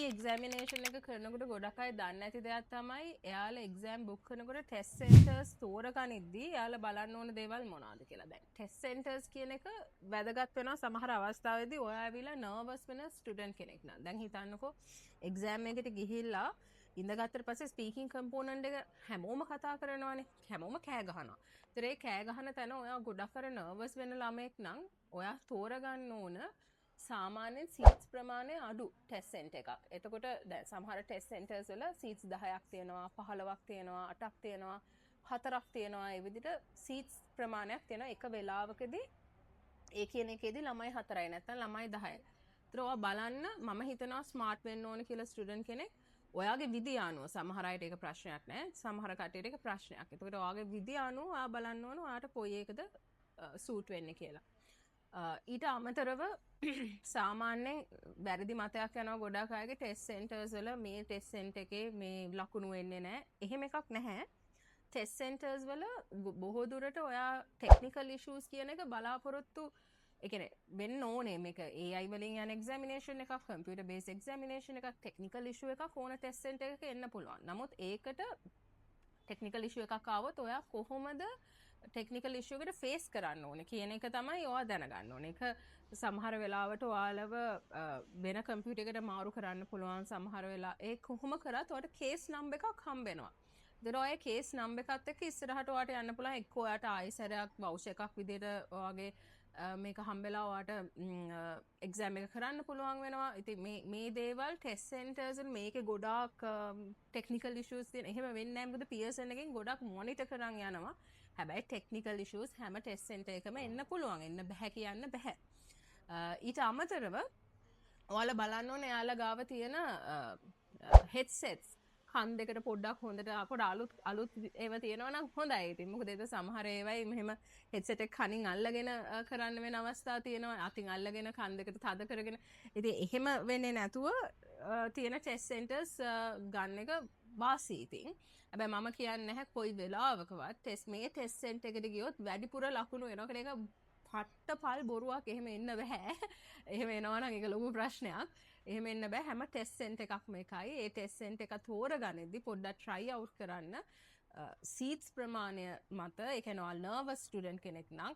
Examination එක කරනකොට ගොඩක් අය දන්නේ නැති දෙයක් තමයි එයාලා එක්සෑම් බුක් කරනකොට ටෙස්ට් සෙන්ටර්ස් තෝරගනිද්දී එයාලා බලන්න ඕන දේවල් මොනවද කියලා. දැන් ටෙස්ට් සෙන්ටර්ස් කියන එක වැදගත් වෙනවා සමහර අවස්ථාවේදී ඔයා ඇවිල්ලා නර්වස් වෙන ස්ටුඩන්ට් කෙනෙක් නම්. දැන් හිතන්නකෝ එක්සෑම් එකකට ගිහිල්ලා ඉඳගත්තට පස්සේ ස්පීකින් කම්පෝනන්ට් එක හැමෝම කතා කරනවානේ. හැමෝම කෑ ගහනවා. ඒතර ඒ කෑ ගහන තැන ඔයා ගොඩක් අර නර්වස් වෙන ළමෙක් නම් ඔයා තෝරගන්න ඕන සාමාන්‍යයෙන් සීට්ස් ප්‍රමාණය අඩු ටෙස්ට් සෙන්ටර් එකක්. එතකොට දැන් සමහර ටෙස්ට් සෙන්ටර්ස් වල සීට්ස් 10ක් තියෙනවා, 15ක් තියෙනවා, 8ක් තියෙනවා, 4ක් තියෙනවා. ඒ විදිහට සීට්ස් ප්‍රමාණයක් තියෙනවා එක වෙලාවකදී. ඒ කියන එකේදී ළමයි 4යි නැත්නම් ළමයි 10යි. ඒතර ඔයා බලන්න මම හිතනවා ස්මාර්ට් වෙන්න ඕන කියලා ස්ටුඩන්ට් කෙනෙක් ඔයාගේ විදිය අනුව සමහර අයට ඒක ප්‍රශ්නයක් නෑ. සමහර කට්ටියට ඒක ප්‍රශ්නයක්. එතකොට ඔයාගේ විදිය අනුව ඔයා බලන්න ඕන ඔයාට කොයි එකද සූට් වෙන්නේ කියලා. ඊට අමතරව සාමාන්‍යයෙන් වැරදි මතයක් යනවා ගොඩක් අයගේ ටෙස්ට් සෙන්ටර්ස් වල මේ ටෙස්ට් සෙන්ටර් එකේ මේ ලකුණු වෙන්නේ නැහැ. එහෙම එකක් නැහැ. ටෙස්ට් සෙන්ටර්ස් වල බොහෝ දුරට ඔයා ටෙක්නිකල් ඉෂුස් කියන එක බලාපොරොත්තු ඒ කියන්නේ වෙන්න ඕනේ. මේක AI වලින් යන එක්සැමිනේෂන් එකක්, කම්පියුටර් බේස් එක්සැමිනේෂන් එකක්, ටෙක්නිකල් ඉෂු එකක් ඕන ටෙස්ට් සෙන්ටර් එකක එන්න පුළුවන්. නමුත් ඒකට ටෙක්නිකල් ඉෂු එකක් ආවොත් ඔයා කොහොමද ටෙක්නිකල් ඉෂු එකට ෆේස් කරන්න ඕනේ කියන එක තමයි ඔයා දැනගන්න ඕනේ. ඒක සමහර වෙලාවට ඔයාලව වෙන කම්පියුටර් එකකට මාරු කරන්න පුළුවන්. සමහර වෙලා ඒ කොහොම කරත් ඔයාලට කේස් නම්බර් එකක් හම්බ වෙනවා. ඒතර ඔය කේස් නම්බර් එකත් එක්ක ඉස්සරහට ඔයාලට යන්න පුළුවන්. එක්ක ඔයාලට ආයෙසරයක් වවුචර් එකක් විදිහට ඔයාගේ මේක හම්බෙලා ඔයාලට එක්සෑම් එක කරන්න පුළුවන් වෙනවා. ඉතින් මේ දේවල් ටෙස්ට් සෙන්ටර්ස් වල මේකේ ගොඩාක් ටෙක්නිකල් ඉෂුස් තියෙන. එහෙම වෙන්නේ නැහැ මොකද පියර්සන් එකෙන් ගොඩක් මොනිටර් කරන් යනවා. හැබැයි ටෙක්නිකල් ඉෂුස් හැම ටෙස්ට් සෙන්ටර් එකම එන්න පුළුවන්. එන්න බෑ කියන්න බෑ. ඊට අමතරව ඔයාලා බලන්න ඕනේ එයාලා ගාව තියෙන හෙඩ්සෙට්ස් කන් දෙකට පොඩ්ඩක් හොඳට අලුත් ඒවා තියෙනවා නම් හොඳයි. ඉතින් මොකද ඒක සමහර ඒවායි මෙහෙම හෙඩ්සෙට් එක කනින් අල්ලගෙන කරන්න වෙන අවස්ථා තියෙනවා. අතින් අල්ලගෙන කන් දෙකට තද කරගෙන. ඉතින් එහෙම වෙන්නේ නැතුව තියෙන ටෙස්ට් සෙන්ටර්ස් ගන්න එක වාසි ඉතින්. හැබැයි මම කියන්නේ නැහැ කොයි වෙලාවකවත් මේ ටෙස්ට් සෙන්ටර් එකට ගියොත් වැඩිපුර ලකුණු එනවා කියලා ඒක පට්ටපල් බොරුවක්. එහෙම එන්න බෑ. එහෙම එනවා නම් ඒක ලොකු ප්‍රශ්නයක්. එහෙම එන්න බෑ. හැම ටෙස්ට් සෙන්ටර් එකක්ම එකයි. ඒ ටෙස්ට් සෙන්ටර් එක තෝරගනිද්දි පොඩ්ඩක් try out කරන්න. සීට්ස් ප්‍රමාණය මත ඒ කියන්නේ ඔයාලා නර්වස් ස්ටුඩන්ට් කෙනෙක් නම්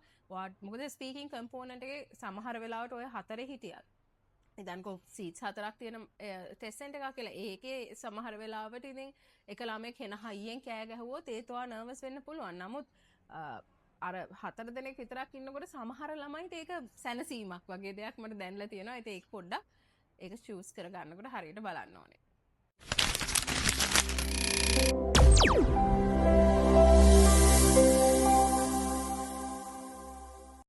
මොකද ස්පීකින් කම්පෝනන්ට් එකේ සමහර වෙලාවට ඔය 4 හිටියත් ඉතින්කෝ සීට්ස් 4ක් තියෙන ටෙස්ට් සෙන්ටර් එකක් කියලා ඒකේ සමහර වෙලාවට ඉතින් එක ළමෙක් එන හයියෙන් කෑ ගැහුවොත් ඒත් ඔයා නර්වස් වෙන්න පුළුවන්. නමුත් අර 4 දෙනෙක් විතරක් ඉන්නකොට සමහර ළමයිට ඒක සැනසීමක් වගේ දෙයක් මට දැනලා තියෙනවා. ඉතින් ඒක පොඩ්ඩක් ඒක චූස් කර ගන්නකොට හරියට බලන්න ඕනේ.